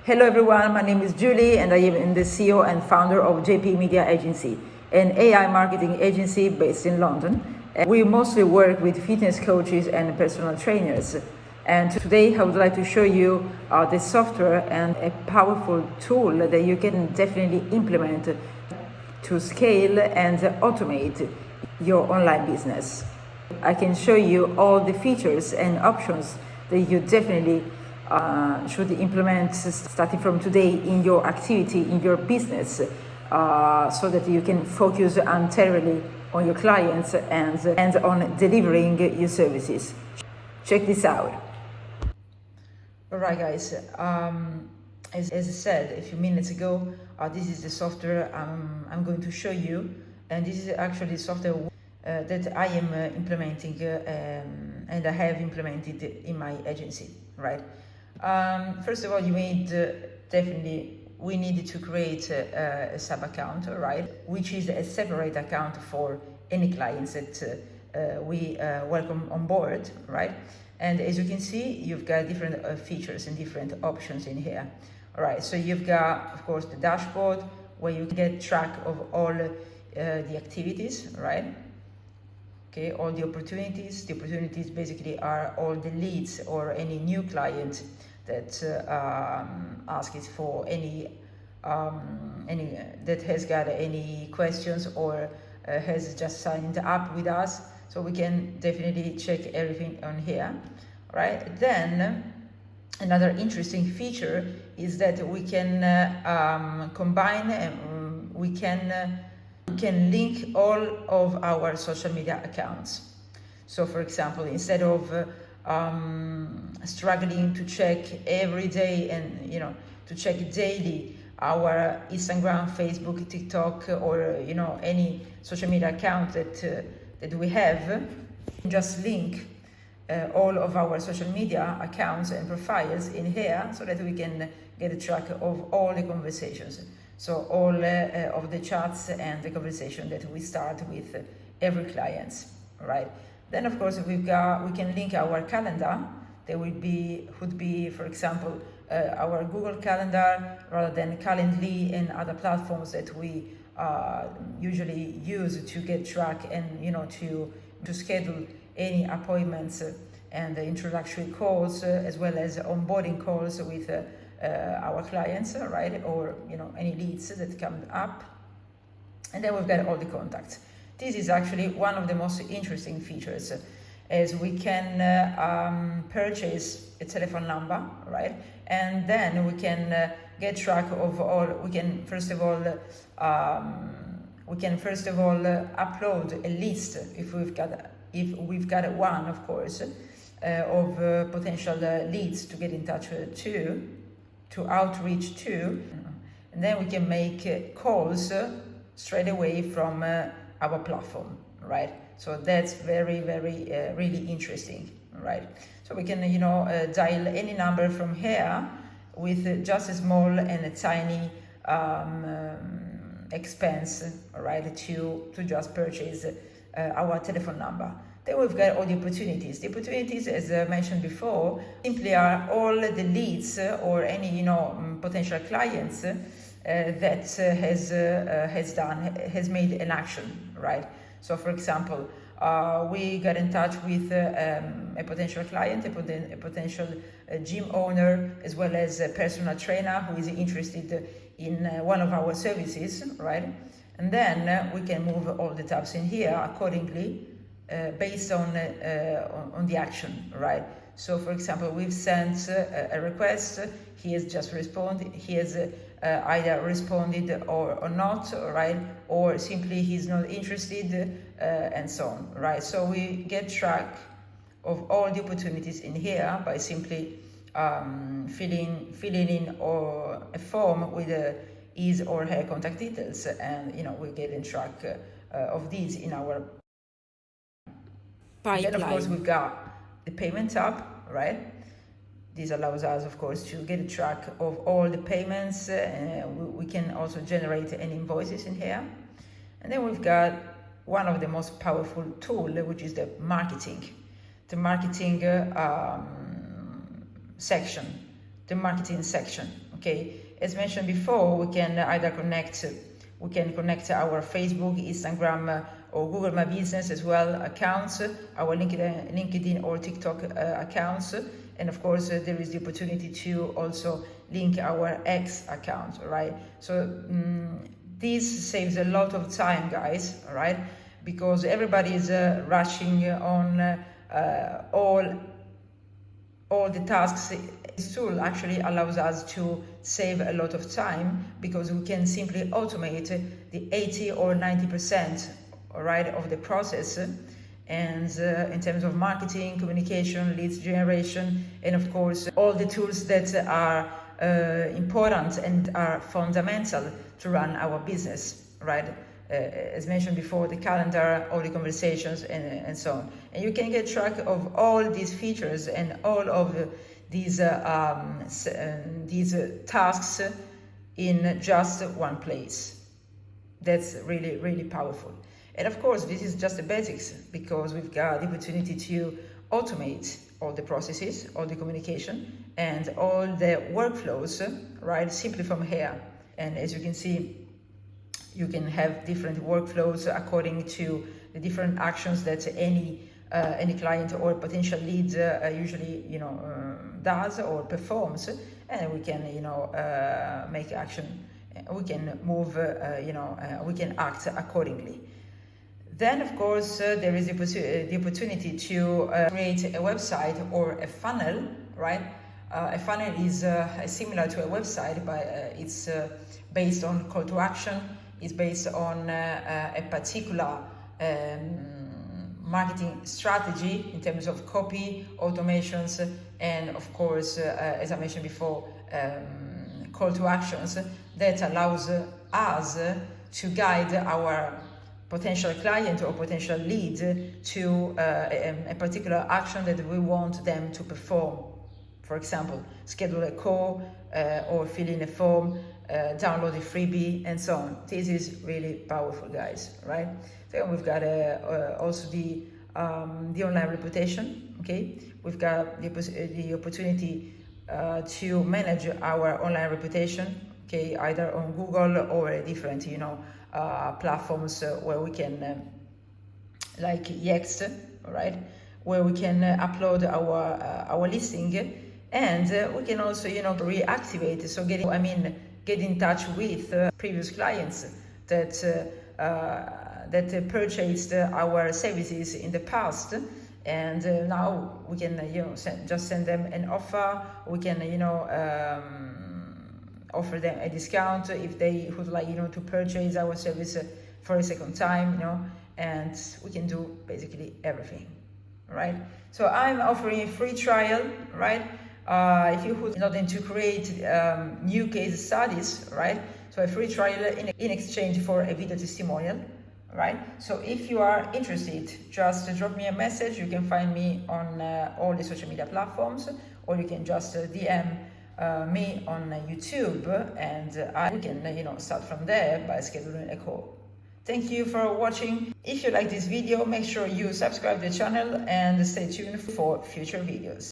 Hello everyone, my name is Julie and I am the CEO and founder of JP Media Agency, an AI marketing agency based in London. We mostly work with fitness coaches and personal trainers. And today I would like to show you the software and a powerful tool that you can definitely implement to scale and automate your online business. I can show you all the features and options that you definitely should implement starting from today in your activity, in your business, so that you can focus entirely on your clients and on delivering your services. Check this out. All right, guys. As I said a few minutes ago, this is the software I'm going to show you, and this is actually software that I am implementing and I have implemented in my agency, right? First of all, we needed to create a sub account, right, which is a separate account for any clients that we welcome on board, right? And as you can see, you've got different features and different options in here. All right, so you've got, of course, the dashboard where you get track of all the activities, right? Okay, all the opportunities. The opportunities basically are all the leads or any new client that asks for any that has got any questions or has just signed up with us. So we can definitely check everything on here, right? Then another interesting feature is that we can combine and we can link all of our social media accounts. So for example, instead of struggling to check every day and to check daily our Instagram, Facebook, TikTok, or any social media account that we have, just link all of our social media accounts and profiles in here so that we can get a track of all the conversations. So all of the chats and the conversation that we start with every client, right? Then of course we can link our calendar. There would be, for example, our Google Calendar rather than Calendly and other platforms that we usually use to get track and to schedule any appointments and introductory calls as well as onboarding calls with our clients, right? Or any leads that come up. And then we've got all the contacts. This is actually one of the most interesting features, as we can purchase a telephone number, right? And then we can get track of all. We can first of all upload a list if we've got one, of course, of potential leads to get in touch to outreach to, and then we can make calls straight away from our platform, right? So that's very, very, really interesting, right? So we can, dial any number from here with just a small and a tiny expense, right? To just purchase our telephone number. Then we've got all the opportunities. The opportunities, as I mentioned before, simply are all the leads or any, potential clients that has made an action, right? So for example, we got in touch with a potential client, a potential gym owner, as well as a personal trainer who is interested in one of our services, right? And then we can move all the tabs in here accordingly based on the action, right? So for example, we've sent a request, he has just responded, he has either responded or not, right? Or simply he's not interested, and so on, right? So we get track of all the opportunities in here by simply filling in or a form with his or her contact details, and we get in track of these in our pipeline. Then of course we've got the payment tab, right? This allows us, of course, to get a track of all the payments. We can also generate any invoices in here. And then we've got one of the most powerful tools, which is the marketing. The marketing section, Okay, as mentioned before, we can either connect our Facebook, Instagram, or Google My Business as well accounts, our LinkedIn or TikTok accounts, and of course there is the opportunity to also link our X account, right? So this saves a lot of time, guys, right? Because everybody is rushing on all the tasks. This tool actually allows us to save a lot of time because we can simply automate the 80 or 90%, right, of the process. And in terms of marketing, communication, leads generation, and of course all the tools that are important and are fundamental to run our business, right? As mentioned before, the calendar, all the conversations, and so on. And you can get track of all these features and all of these tasks in just one place. That's really, really powerful. And of course, this is just the basics, because we've got the opportunity to automate all the processes, all the communication, and all the workflows, right, simply from here. And as you can see, you can have different workflows according to the different actions that any client or potential lead usually does or performs, and we can make action. We can move. We can act accordingly. Then, of course, there is the opportunity to create a website or a funnel, right? A funnel is similar to a website, but it's based on call to action. It's based on a particular marketing strategy in terms of copy, automations, and of course, as I mentioned before, call to actions that allows us to guide our potential client or potential lead to a particular action that we want them to perform. For example, schedule a call or fill in a form, download a freebie, and so on. This is really powerful, guys, right? So we've got also the online reputation. Okay, we've got the opportunity to manage our online reputation. Okay, either on Google or different platforms where we can like Yext, right, where we can upload our listing, and we can also reactivate. So get in touch with previous clients that purchased our services in the past, and now we can just send them an offer. We can offer them a discount if they would like to purchase our service for a second time, and we can do basically everything, right? So I'm offering a free trial, right? If you would not to create new case studies, right? So a free trial in exchange for a video testimonial, right? So if you are interested, just drop me a message. You can find me on all the social media platforms, or you can just DM me on YouTube, and we can start from there by scheduling a call. Thank you for watching. If you like this video, make sure you subscribe to the channel and stay tuned for future videos.